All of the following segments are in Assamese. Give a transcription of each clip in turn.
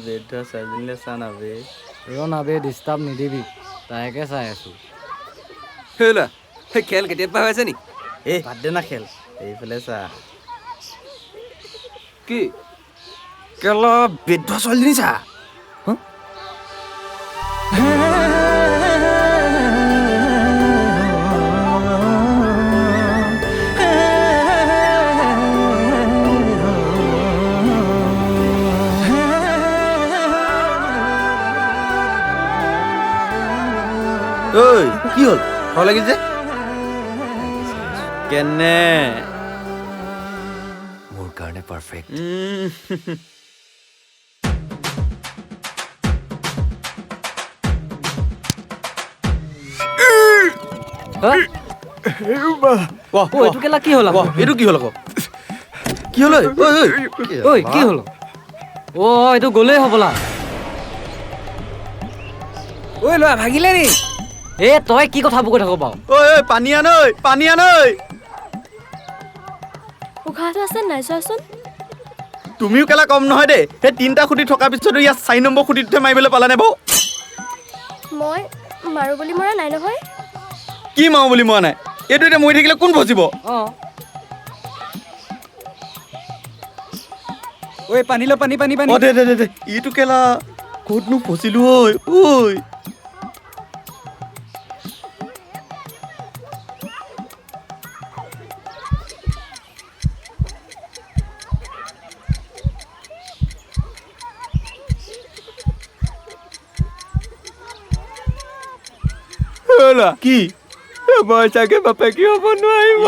বেড চাইলে চা নাবে ৰ নাবে ডিষ্টাৰ্ব নিদিবি তাইকে চাই আছো হেলা সেই খেল কেতিয়াৰ পৰা হৈ আছে নি এই বাদ দে না খেল এইফালে চা কি কেলা বেড ছোৱালীজনী চা ঐ কি হ'ল ভাল লাগিল যে কেনে মোৰ কাৰণে পাৰফেক্ট এইটো কেলা কি হ'ল এইটো কি হ'ল আকৌ কি হ'ল ঐ কি হ'ল এইটো গ'লেই হ'বলা ঐ ল'ৰা ভাগিলে নি তই কি কথাবোৰ কৈ থাক বাৰু ঐ পানী আন উশাহটো আছে নাই চোৱাচোন তুমিও কেলা কম নহয় দেই সেই 3টা খুঁটি থকাৰ পিছতো ইয়াত 4 নম্বৰ খুঁটিটোহে মাৰিবলৈ পালানে বাৰু মই মাৰো বুলি মৰা নাই নহয় কি মাৰো বুলি মৰা নাই এইটো এতিয়া মৰি থাকিলে কোন ফচিব ঐ পানী ল পানী দে ইটো কেলা ক'তনো ফচিলো ঐ কি মই চাগে বাপেকি হ'ব নোৱাৰিব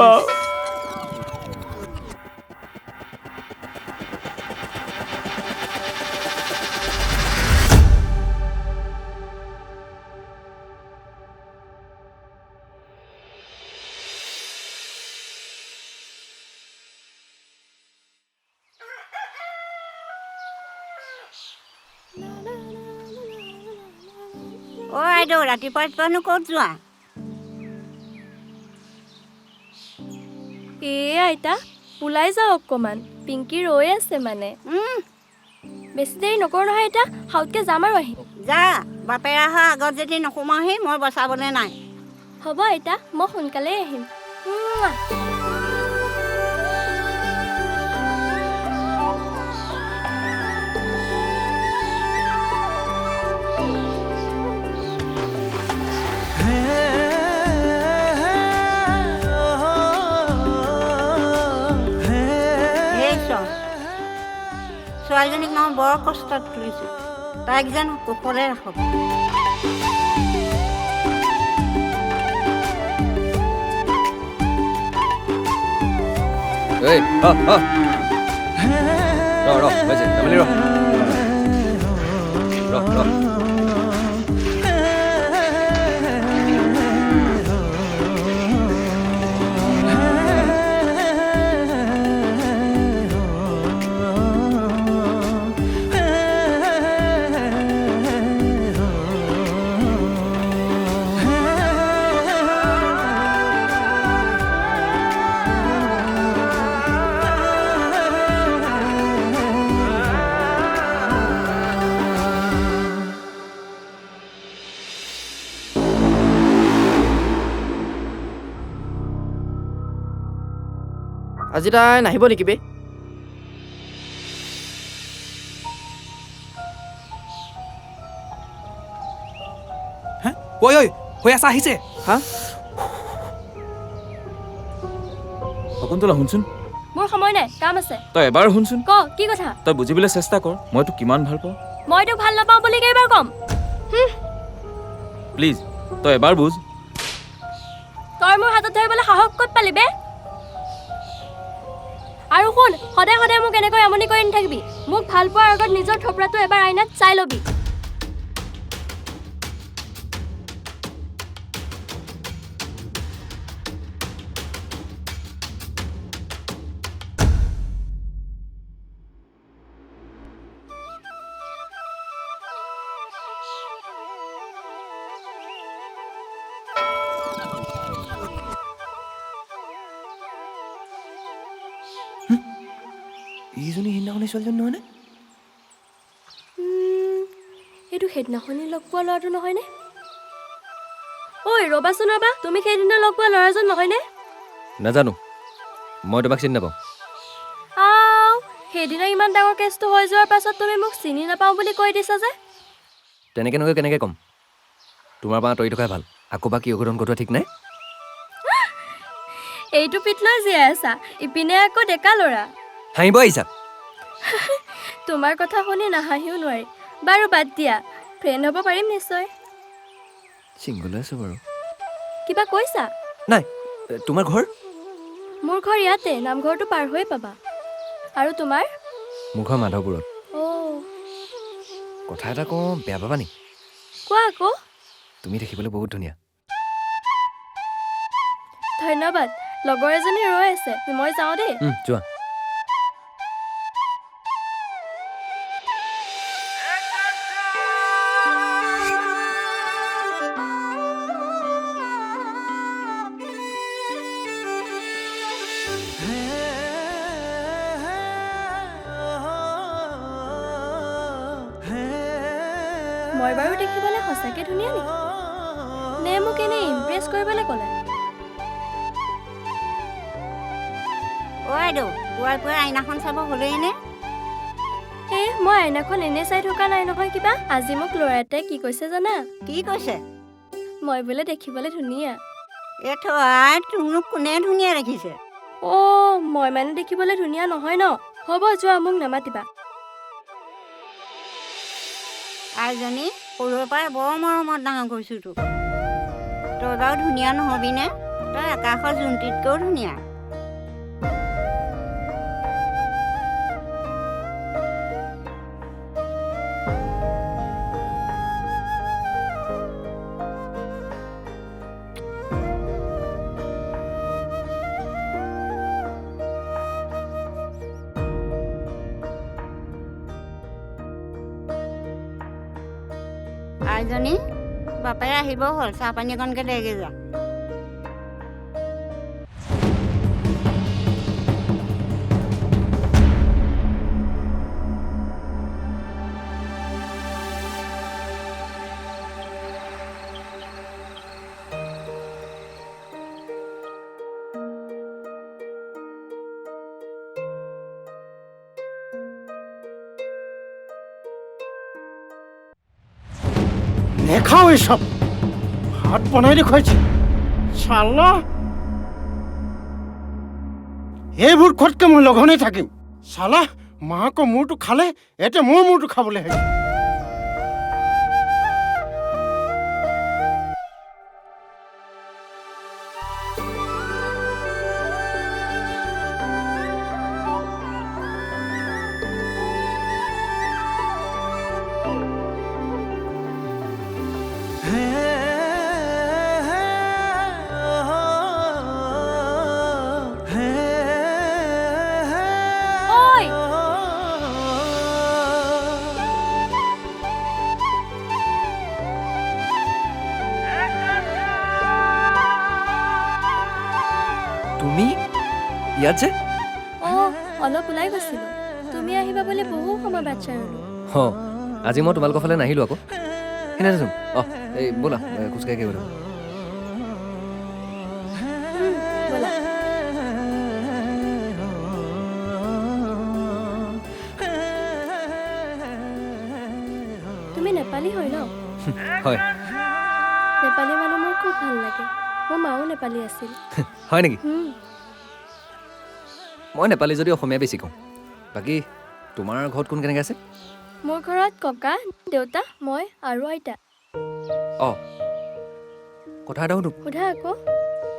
আইদেউ ৰাতিপুৱানো ক'ত যোৱা আইতা ওলাই যাওঁ অকণমান পিংকি ৰৈ আছে মানে বেছি দেৰি নকৰোঁ নহয় আইতা হাউতকৈ যাম আৰু আহিম যা বাপেৰ অহা আগত যদি নোসোমাওহি মই বচাবলৈ নাই হ'ব আইতা মই সোনকালেই আহিম ছোৱালীজনীক মই বৰ কষ্টত তুলিছোঁ তাইক যেন কুশলে ৰাখক আজি তাই নাহিব নেকি বে ঐ হৈ আছা আহিছে হা শকুন্তলা শুনচোন মোৰ সময় নাই কাম আছে তই এবাৰ শুনচোন কি কথা তই বুজিবলৈ চেষ্টা কৰ মই তোক কিমান ভাল পাওঁ মই তোক ভাল নাপাওঁ বুলি কেইবাৰ ক'ম প্লিজ তই এবাৰ বুজ তই মোৰ হাতত ধৰিবলৈ সাহস ক'ত পালি বে আৰু শুন সদায় সদায় মোক এনেকৈ আমনি কৰি নাথাকিবি মোক ভাল পোৱাৰ আগত নিজৰ থপৰাটো এবাৰ আইনাত চাই ল'বি এইজনী সিদিনাখনি ছোৱালীজনী নহয় নে সেইদিনাখনি লগ পোৱা ল'ৰাটো নহয়নে? ঐ ৰ'বাচোন ৰ'বা, তুমি সেইদিনা লগ পোৱা ল'ৰাজন নহয়নে? নাজানো, মই তোমাক চিনি নাপাওঁ। সেইদিনা ইমান ডাঙৰ কেছটো হৈ যোৱাৰ পাছত তুমি মোক চিনি নাপাওঁ বুলি কৈ দিছা যে? তেনেকৈ নকৈ কেনেকৈ ক'ম? তোমাৰ পৰা আঁতৰি থকাই ভাল। আকৌ বা কি অঘটন ঘটোৱা ঠিক নাই। এইটো পিঠ লৈ জীয়াই আছা, ইপিনে আকৌ ডেকা ল'ৰা। হাঁহিব আহিছা? তোমাৰ কথা শুনি নাহাঁহিও নোৱাৰি। বাৰু বাদ দিয়া, ফ্ৰেণ্ড হ'ব পাৰিম নিশ্চয়। চিংগল আছো বাৰু। কিবা কৈছা? নাই, তোমাৰ ঘৰ? মোৰ ঘৰ ইয়াতে, নামঘৰটো পাৰ হৈয়ে পাবা। আৰু তোমাৰ? মোৰ ঘৰ মাধৱপুৰত। কথা এটা কওঁ, বেয়া পাবা নি? কোৱা আকৌ। তুমি দেখিবলৈ বহুত ধুনীয়া। ধন্যবাদ। লগৰ এজনী ৰৈ আছে, মই যাওঁ দেই। যোৱা। মই বাৰু দেখিবলৈ সঁচাকে ধুনীয়া নেকি? নে মোক এনেই ইমপ্ৰেছ কৰিবলৈ ক'লে? বাইদেউ, পুৱাই পুৱাই আইনাখন চাব হ'লেই নে? মই আইনাখন এনেই চাই থকা নাই নহয় কিবা। আজি মোক ল'ৰা এটাই কি কৈছে জানা? কি কৈছে? মই বোলে দেখিবলৈ ধুনীয়া। তোক কোনে ধুনীয়া দেখিছে? মই মানে দেখিবলৈ ধুনীয়া নহয় ন? হ'ব যোৱা, মোক নামাতিবা। আইজনী সৰুৰে পৰাই বৰ মৰমত ডাঙৰ কৰিছোঁ তোক। তই বাৰু ধুনীয়া নহবিনে? তই আকাশৰ জোনটিতকৈও ধুনীয়া। আইজনী, বাপেৰে আহিব হ'ল, চাহ পানী অকণকে দেগে যা। নেখাও এসব, ভাত বনাই দেখুৱাইছে চালা। এইবোৰ খোৱাতকৈ মই লঘনে থাকিম চালা। মাকৰ মূৰটো খালে, এতিয়া মোৰ মূৰটো খাবলৈ আহিছে। তুমি ইয়াত যে? অলপ ওলাই গৈছিলো। তুমি আহিবা বুলি বহু সময় বাট চাই ৰ'লো। আজি মই তোমালোকৰ ফালে নাহিলোঁ আকৌ। সেইদিনাচোন এই ব'লা খোজকাঢ়ি গ'লো। ব'লা। তুমি নেপালী হয় ন? হয়। নেপালী মানুহ মোৰ খুব ভাল লাগে। মোৰ মাও নেপালী আছিল। হয় নেকি? মই নেপালী যদি অসমীয়া বেছি কওঁ। বাকী তোমাৰ ঘৰত কোন কেনেকৈ আছে? মোৰ ঘৰত ককা, দেউতা, মই আৰু আইতা। কথা এটা সুধো? সোধা আকৌ।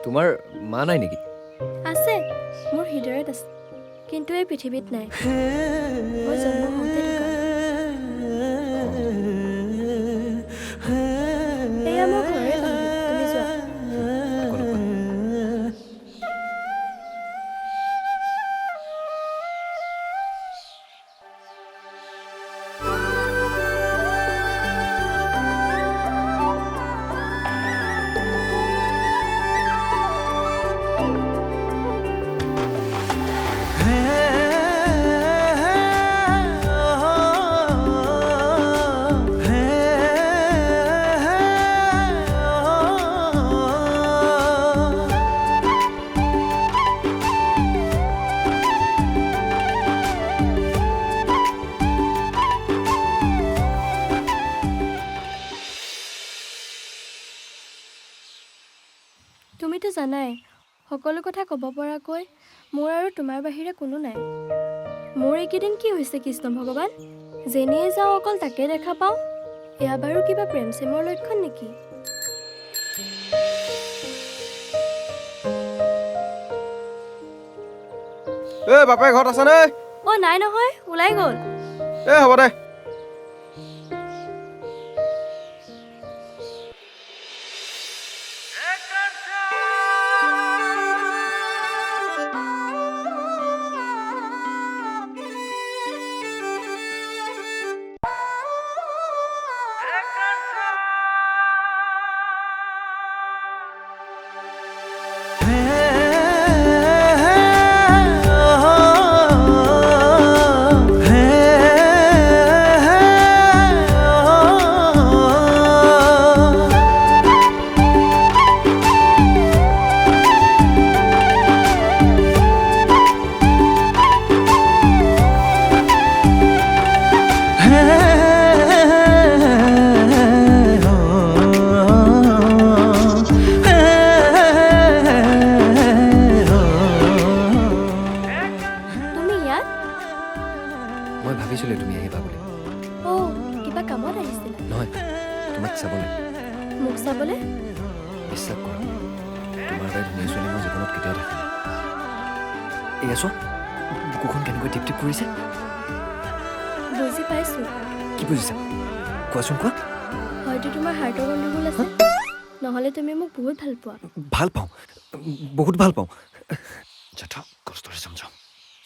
তোমাৰ মা নাই নেকি? আছে, মোৰ হৃদয়ত আছে, কিন্তু এই পৃথিৱীত নাই। মই জন্ম হওঁতে ঢুকালে। এয়া মোৰ ঘৰে পাহৰি, তুমি যোৱা। সকলো কথা ক'ব পৰাকৈ মোৰ আৰু তোমাৰ বাহিৰে কোনো নাই। মোৰ এইকেইদিন কি হৈছে কৃষ্ণ ভগৱান? যেনিয়ে যাওঁ অকল তাকে দেখা পাওঁ। এয়া বাৰু কিবা প্ৰেম চেমৰ লক্ষণ নেকি? বাপে ঘৰত আছেনে? অ' নাই নহয়, ওলাই গ'ল। হ'ব দে। বুজি পাইছোঁ। কি বুজিছা? কোৱাচোন কোৱা। হয়তো তোমাৰ হাৰ্টৰ গণ্ডগোল আছে, নহ'লে তুমি মোক বহুত ভাল পোৱা। ভাল পাওঁ, বহুত ভাল পাওঁ। যথা কষ্টৰে সমজাওঁ।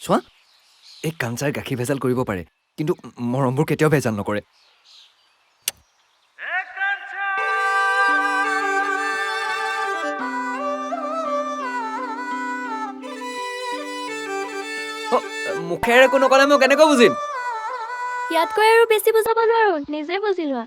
চোৱা, এই কাঞ্চাৰ গাখীৰ ভেজাল কৰিব পাৰে, কিন্তু মৰমবোৰ কেতিয়াও ভেজাল নকৰে। মুখেৰে একো নকলে মই কেনেকৈ বুজিম? ইয়াতকৈ আৰু বেছি বুজাব নোৱাৰো, নিজে বুজি লোৱা।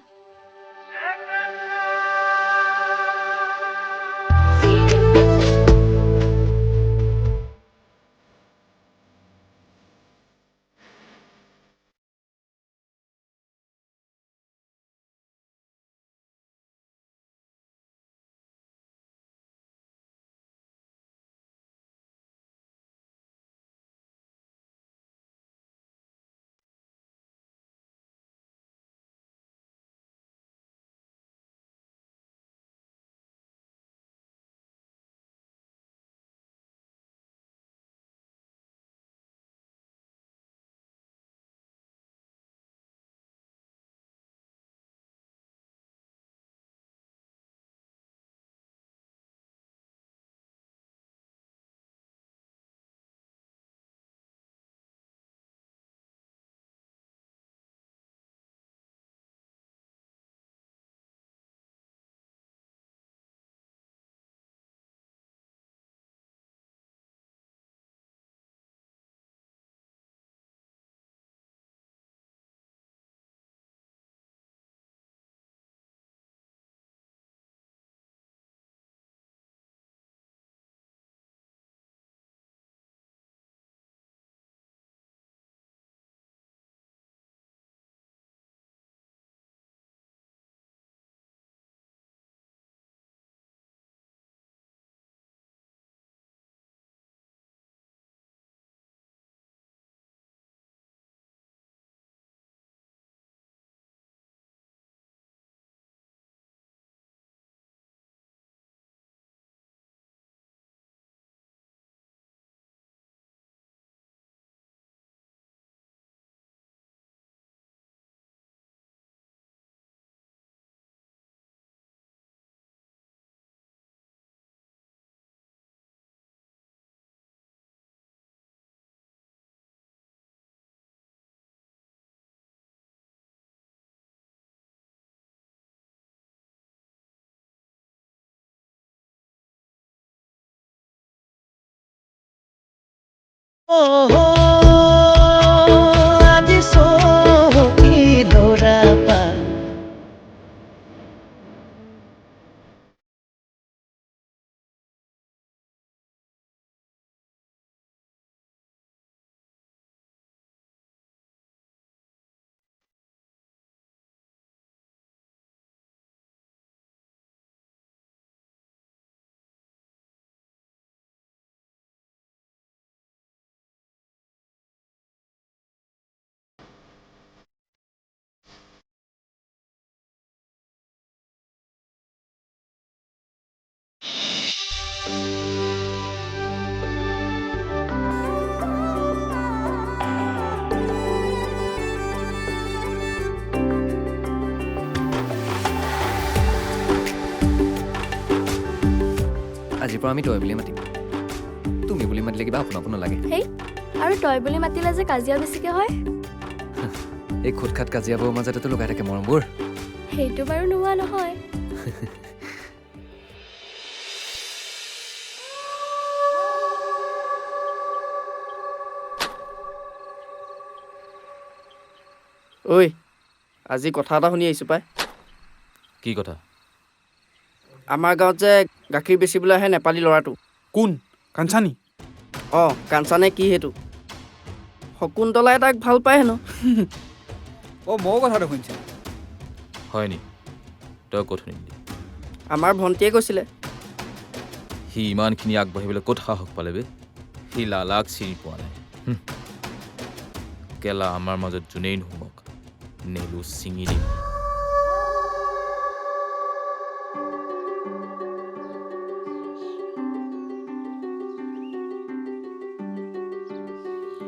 আজিৰ পৰা আমি তই বুলি মাতিম তুমি বুলি মাতিলে কিবা আপোন আপোন লাগে হেই আৰু তই বুলি মাতিলে যে কাজিয়া বেছিকে হয় এই খুটখাট কাজিয়াবোৰৰ মাজতেতো লুকাই থাকে মৰমবোৰ সেইটো বাৰু নোহোৱা নহয় ঐ আজি কথা এটা শুনি আহিছোঁ পাই কি কথা আমাৰ গাঁৱত যে গাখীৰ বেচিবলৈ আহে নেপালী ল'ৰাটো কোন কাঞ্চানী অঁ কাঞ্চানে কি সেইটো শকুন্তলাই তাক ভাল পায় হেনো অ' ময়ো কথাটো শুনিছোঁ হয় নি তই ক'ত শুনিলি আমাৰ ভণ্টিয়ে কৈছিলে সি ইমানখিনি আগবাঢ়িবলৈ ক'ত সাহস পালে বে সি লালাক চিনি পোৱা নাই কেলা আমাৰ মাজত যোনেই নোহোমক নেলু ছিঙি দিম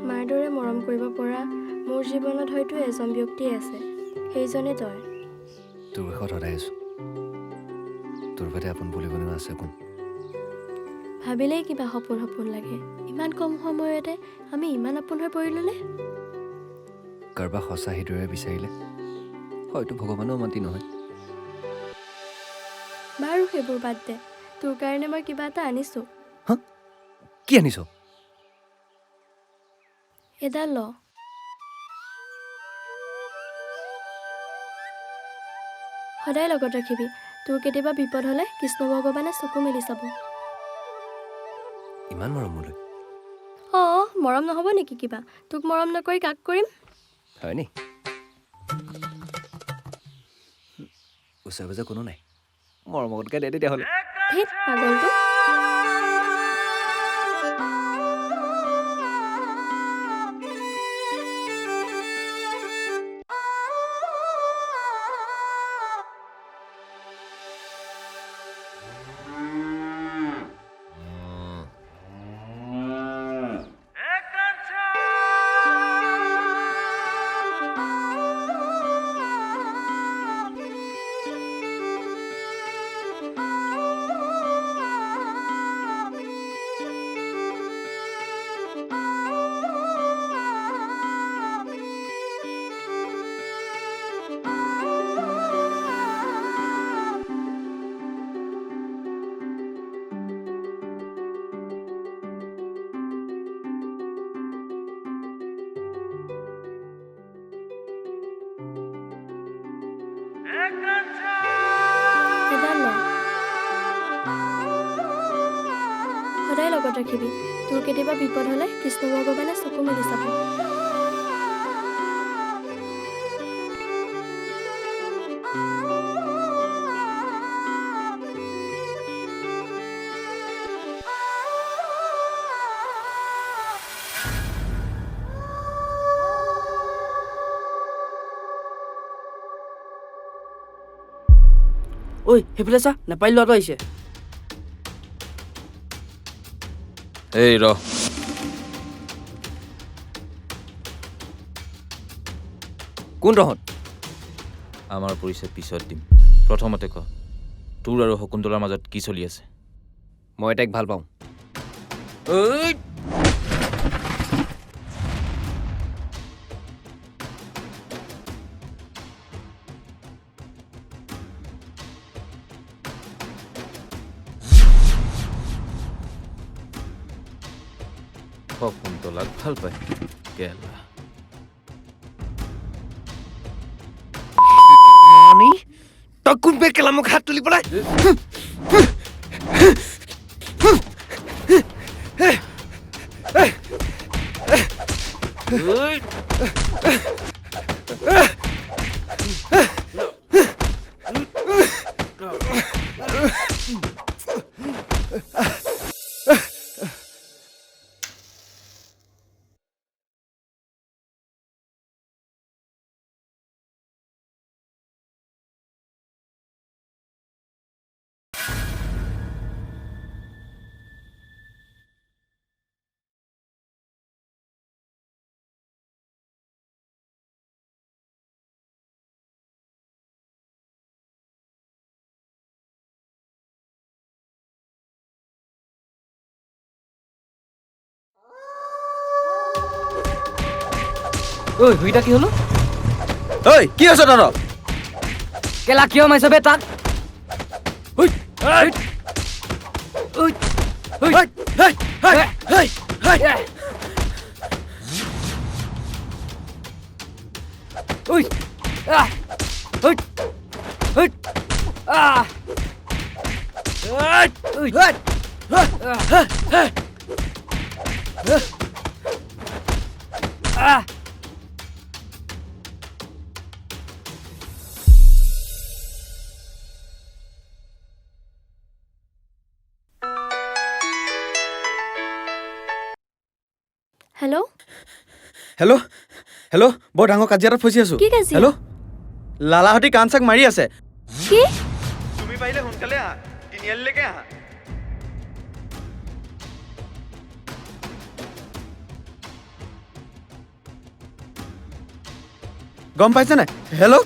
মাৰ দৰে মৰম কৰিব পৰা মোৰ জীৱনত হয়তো এজন ব্যক্তি আছে সেইজনে তই তোৰ কাষত সদায় আছো তোৰ বাদে আপোন বুলিবলৈ আছে কোন ভাবিলেই কিবা সপোন সপোন লাগে ইমান কম সময়তে আমি ইমান আপোন হৈ পৰিলোনে কাৰোবাক সঁচা হৃদয়েৰে বিচাৰিলে হয়তো ভগৱানেও মাতি নহয় বাৰু সেইবোৰ বাদ দে তোৰ কাৰণে মই কিবা এটা আনিছোঁ হা কি আনিছ এডাল ল সদায় লগত ৰাখিবি তোৰ কেতিয়াবা বিপদ হ'লে কৃষ্ণ ভগৱানে চকু মেলি চাব ইমান মৰম মোলৈ অঁ মৰম নহ'ব নেকি কিবা তোক মৰম নকৰি কাক কৰিম হয় নি ওচৰে পাজৰে কোনো নাই মৰমতকৈ দে তেতিয়াহ'লে ধেৎ পাগলটো সদায় লগত ৰাখিবি তোৰ কেতিয়াবা বিপদ হ'লে কৃষ্ণ ভগৱানে চকু মেলি চাব ঐ সেইফালে চা নেপালী ল'ৰাটো আহিছে এই ৰ কোন তহঁত আমাৰ পৰিচয় পিছত দিম প্ৰথমতে ক তোৰ আৰু শকুন্তলাৰ মাজত কি চলি আছে মই তাইক ভাল পাওঁ শকুন্তলাক ভাল পায় কেলা তই কোন বে কেলা মোক হাত তুলি পেলাই ঐ হুইটা কি হলো ঐ কি হৈছে তহঁতৰ কেলা কিয় মাৰিছ বে তাক ঐ ঐ ঐ হেল্ল' হেল্ল' হেল্ল' বৰ ডাঙৰ কাজিয়া এটাত ফচি আছো কি কাজিয়া? হেল্ল' লালাহঁতি কাণ চাক মাৰি আছে কি তুমি পাৰিলে সোনকালে আহা তিনিআলিলৈকে আহা গম পাইছে নাই হেল্ল'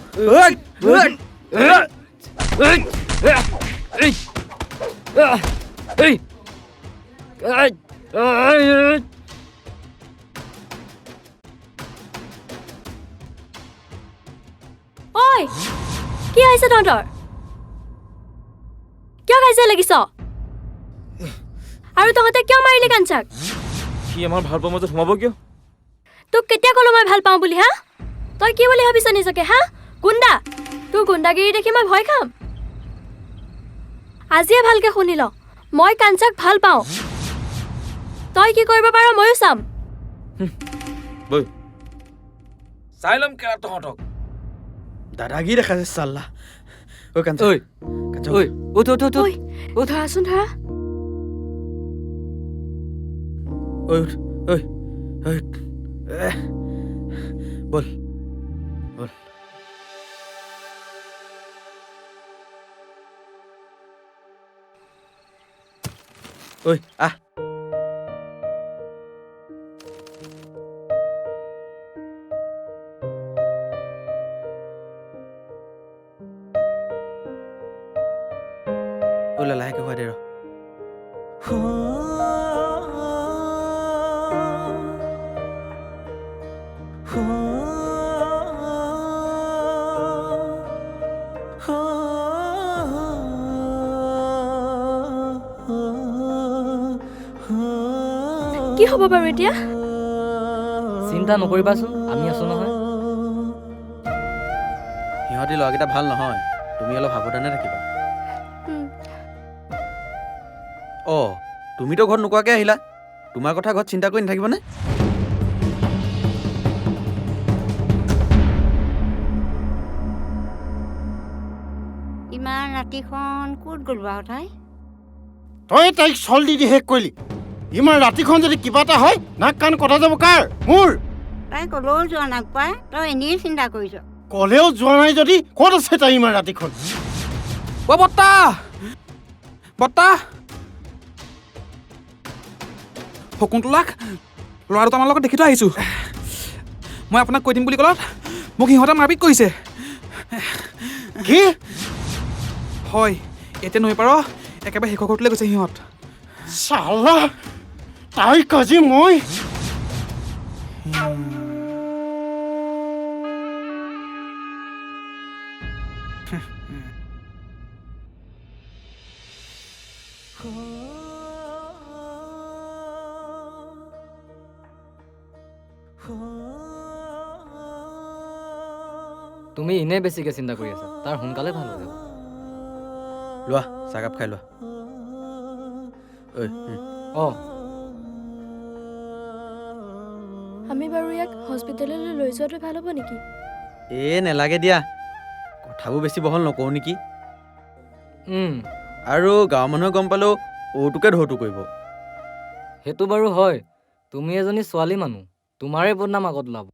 ঐ কি হৈছে তহঁতৰ কিয় কাজিয়া লাগিছ আৰু তহঁতে কিয় মাৰিলি কাঞ্চাক সি আমাৰ ভাল পোৱাৰ মাজত সোমাব কিয় তোক কেতিয়া ক'লো মই ভাল পাওঁ বুলি হা তই কি বুলি ভাবিছ নিজকে হা গুণ্ডা তোৰ গুণ্ডাগিৰি দেখি মই ভয় খাম আজিয়ে ভালকে শুনি ল মই কাঞ্চাক ভাল পাওঁ তই কি কৰিব পাৰ ময়ো চাম বৈ চাই ল'ম কেলা তহঁতক দাদাগি দেখাইছে চাল্লা ঐ কাঞ্চা ঐ কাঞ্চা ঐ উঠ উঠ উঠ ঐ ধৰাচোন ধৰা ঐ উঠ ঐ ঐ বল বল ঐ আহ ঐ লাহেকে হোৱা দে ৰ কি হ'ব বাৰু এতিয়া চিন্তা নকৰিবাচোন আমি আছো নহয় সিহঁতি ল'ৰাকেইটা ভাল নহয় তুমি অলপ সাৱধানে থাকিবা অঁ তুমিতো ঘৰত নোকোৱাকৈ আহিলা তোমাৰ কথা ঘৰত চিন্তা কৰি নাথাকিবানে ইমান ৰাতিখন ক'ত গ'ল বাৰু তাই তই তাইক চল দি শেষ কৰিলি ইমান ৰাতিখন যদি কিবা এটা হয় নাক কাণ কটা যাব কাৰ মোৰ তাই ক'লেও যোৱা নাক পাই তই এনেই চিন্তা কৰিছ ক'লেও যোৱা নাই যদি ক'ত আছে তাই ইমান ৰাতিখন অ বৰ্তা বৰ্তা শকুন্তলাক ল'ৰা দুটামানৰ লগত দেখি থৈ আহিছোঁ মই আপোনাক কৈ দিম বুলি ক'লত মোক সিহঁতে মাৰপিট কৰিছে কি হয় এতিয়া নৈ পাৰ একেবাৰে শেষৰ ঘৰটোলৈ গৈছে সিহঁত চালা তাইক আজি মই তুমি এনেই বেছিকৈ চিন্তা কৰি আছা তাৰ সোনকালে ভাল হৈ যাব লোৱা চাহকাপ খাই লোৱা ঐ অঁ আমি বাৰু ইয়াক হস্পিটেললৈ লৈ যোৱাটো ভাল হ'ব নেকি নেলাগে দিয়া কথাবোৰ বেছি বহল নকওঁ নেকি উম আৰু গাঁৱৰ মানুহে গম পালেও ঔটোকে ঢৌটো কৰিব সেইটো বাৰু হয় তুমি এজনী ছোৱালী মানুহ তোমাৰে বদনাম আগত ওলাব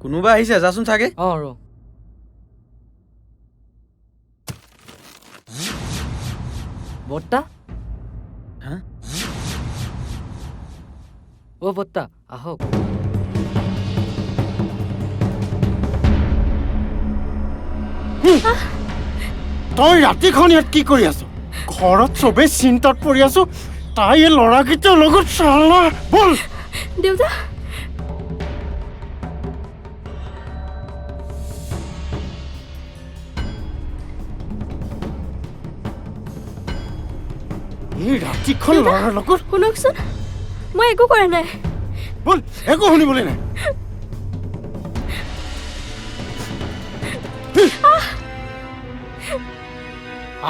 কোনোবা আহিছে যাচোন চাগে অঁ ৰ বৰ্তা হা অ' বৰ্তা আহক তই ৰাতিখন ইয়াত কি কৰি আছ ঘৰত চবেই চিন্তাত পৰি আছো তাই এই ল'ৰাকেইটাৰ লগত চালা বল দেউতা এই ৰাতিখন ল'ৰাৰ লগত শুনকচোন মই একো কৰা নাই বল একো শুনিবলৈ নাই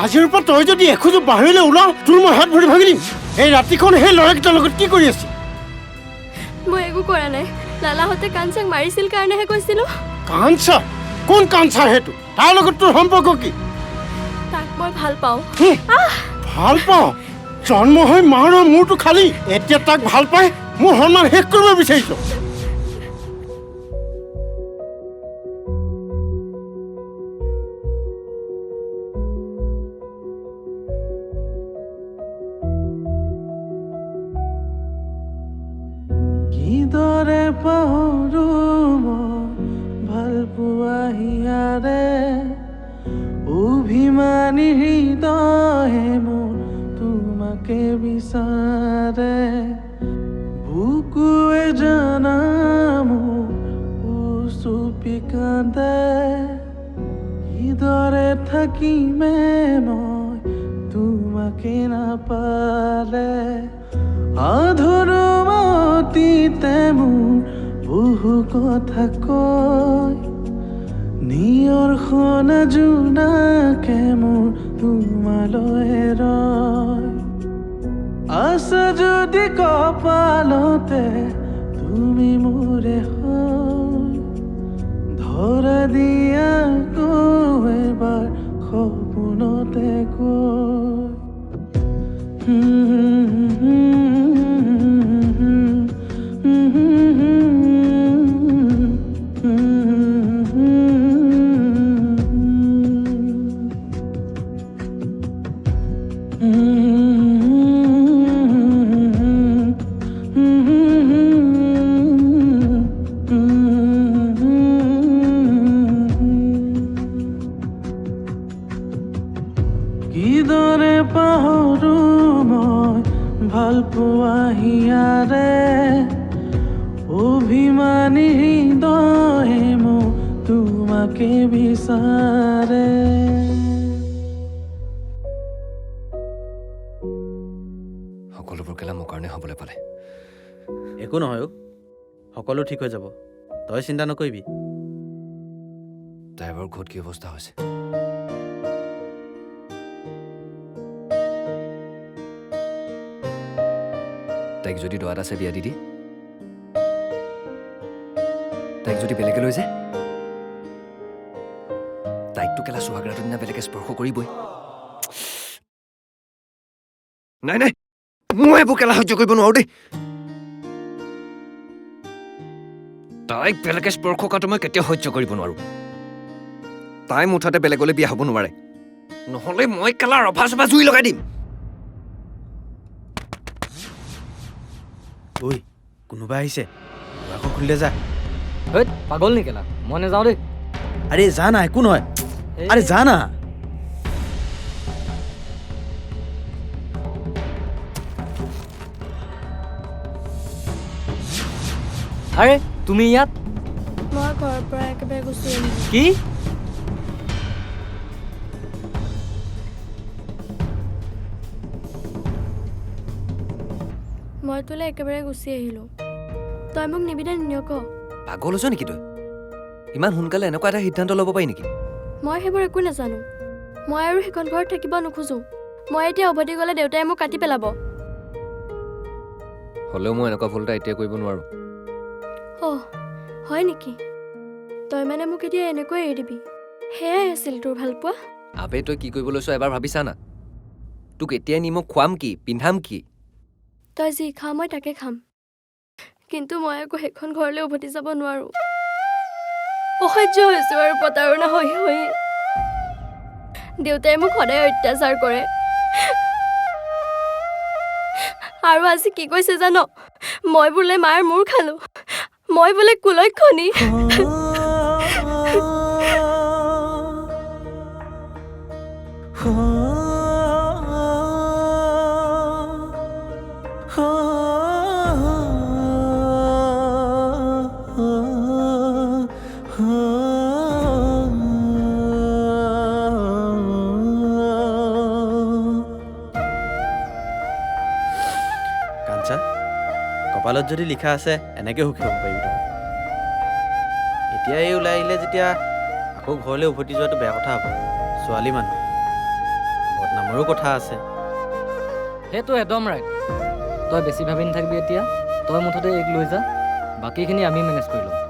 আজিৰ পৰা তই যদি এখোজো বাহিৰলৈ ওলাও তোৰ মই হাত ভৰি ভাঙি দিম এই ৰাতিখন সেই ল'ৰাকেইটাৰ লগত কি কৰি আছি মই একো কৰা নাই লালাহঁতে কাঞ্চাক মাৰিছিল কাৰণেহে কৈছিলোঁ কাঞ্চা কোন কাঞ্চা সেইটো তাৰ লগত তোৰ সম্পৰ্ক কি তাক মই ভাল পাওঁ ভাল পাওঁ জন্ম হৈ মাৰ মূৰটো খালি এতিয়া তাক ভাল পাই মোৰ সন্মান শেষ কৰিব বিচাৰিছ কিদৰে পাহৰো ভাল পোৱা হিয়াৰে অভিমানী হৃদয়ে মোৰ তোমাকে বিচাৰে বুকুৱে জানাম চুপি কান্দে কিদৰে থাকিমে মই তোমাকে নাপালে আধৰু অতীতে মোৰ বহু কথা কয় নিয়ৰখন জোনাকে মোৰ তোমালৈ ৰয় আছে যদি কপালতে তুমি মোৰে হয় ধৰা দিয়া এবাৰ সপোনতে কিদৰে পাহৰো মই ভাল পোৱা হিয়াৰে অভিমানী হৃদয়ে মোৰ তোমাকে বিচাৰে সকলোবোৰ কেলা মোৰ কাৰণে হ'বলৈ পালে একো নহয় সকলো ঠিক হৈ যাব তই চিন্তা নকৰিবি ড্ৰাইভাৰ ঘৰত কি অৱস্থা হৈছে তাইক যদি দোৱাত আছে বিয়া দি দি তাইক যদি বেলেগে লৈ যায় তাইকটো কেলা সোহাগৰাটোৰ দিনা বেলেগে স্পৰ্শ কৰিবই নাই নাই মই এইবোৰ কেলা সহ্য কৰিব নোৱাৰো দেই তাইক বেলেগে স্পৰ্শ কৰাটো মই কেতিয়াও সহ্য কৰিব নোৱাৰো তাই মুঠতে বেলেগলৈ বিয়া হ'ব নোৱাৰে নহ'লে মই কেলা ৰভা চভা জুই লগাই দিম ঐ কোনোবা আহিছে আকৌ খুলিলে যা হেই পাগল নি কেলা মই নাযাওঁ দেই আৰে যা না একো নহয় আৰে যা না আৰে তুমি ইয়াত মই ঘৰৰ পৰা একেবাৰে গুচি আহিলোঁ কি মই তোলে একেবাৰে গুচি আহিলোঁ তই মোক নিবিদা নিয়ক পাগল হৈছ নেকি তই ইমান সোনকালে এনেকুৱা এটা সিদ্ধান্ত ল'ব পাৰি নেকি মই সেইবোৰ একো নাজানো মই আৰু সেইখন ঘৰত থাকিব নোখোজো মই এতিয়া উভতি গ'লে দেউতাই মোক কাটি পেলাব হ'লেও মই এনেকুৱা ভুল এটা এতিয়া কৰিব নোৱাৰো হয় নেকি তই মানে মোক এতিয়া এনেকৈ এৰি দিবি সেয়াই আছিল তোৰ ভাল পোৱা আবে তই কি কৰিব লৈছ এবাৰ ভাবিছা না তোক এতিয়াই নি মোক খুৱাম কি পিন্ধাম কি তই যি খাৱ মই তাকে খাম কিন্তু মই আকৌ সেইখন ঘৰলৈ উভতি যাব নোৱাৰো অসহ্য হৈছো আৰু প্ৰতাৰণা হৈ হৈ দেউতাই মোক সদায় অত্যাচাৰ কৰে আৰু আজি কি কৈছে জান মই বোলে মাৰ মূৰ খালো মই বোলে কুলক্ষণী কাঞ্চা কপালত যদি লিখা আছে এনেকৈ সুখী হ'ব পাৰিবি তই এতিয়া এই ওলাই আহিলে যেতিয়া আকৌ ঘৰলৈ উভতি যোৱাটো বেয়া কথা হ'ব ছোৱালী মানুহ বদনামৰো কথা আছে সেইটো একদম ৰাইট তই বেছি ভাবি নাথাকিবি এতিয়া তই মুঠতে এইক লৈ যা বাকীখিনি আমি মেনেজ কৰি ল'ম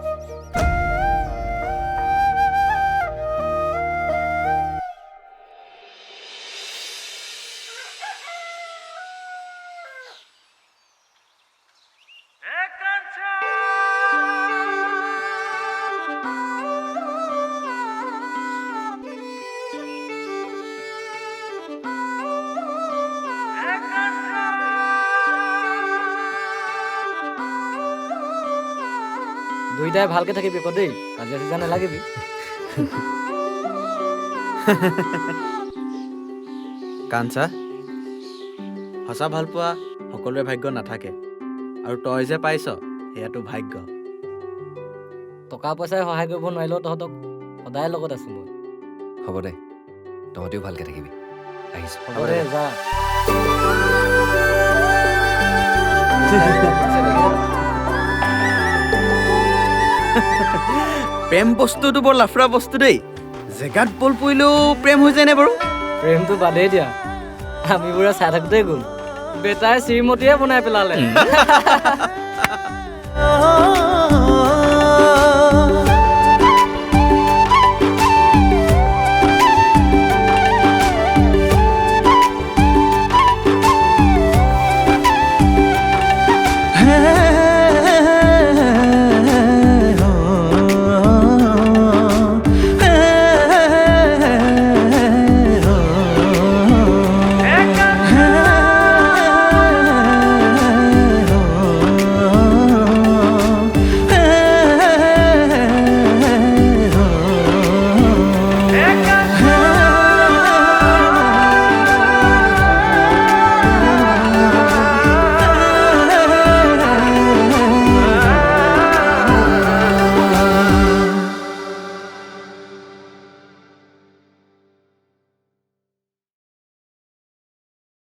দুইটাই ভালকে থাকিবি আকৌ দেই কাজিয়া চিজিয়া নালাগিবি কাঞ্চা সঁচা ভালপোৱা সকলোৰে ভাগ্য নাথাকে আৰু তই যে পাইছ সেয়াতো ভাগ্য টকা পইচাই সহায় কৰিব নোৱাৰিলেও তহঁতক সদায় লগত আছো মই হ'ব দে তহঁতিও ভালকৈ থাকিবি আহিছোঁ হ'ব দে যা প্ৰেম বস্তুটো বৰ লাফৰা বস্তু দেই জেগাত বল পৰিলেও প্ৰেম হৈ যায়নে বাৰু প্ৰেমটো বাদেই দিয়া আমিবোৰে চাই থাকোঁতেই গ'ল বেটাই শ্ৰীমতীয়ে বনাই পেলালে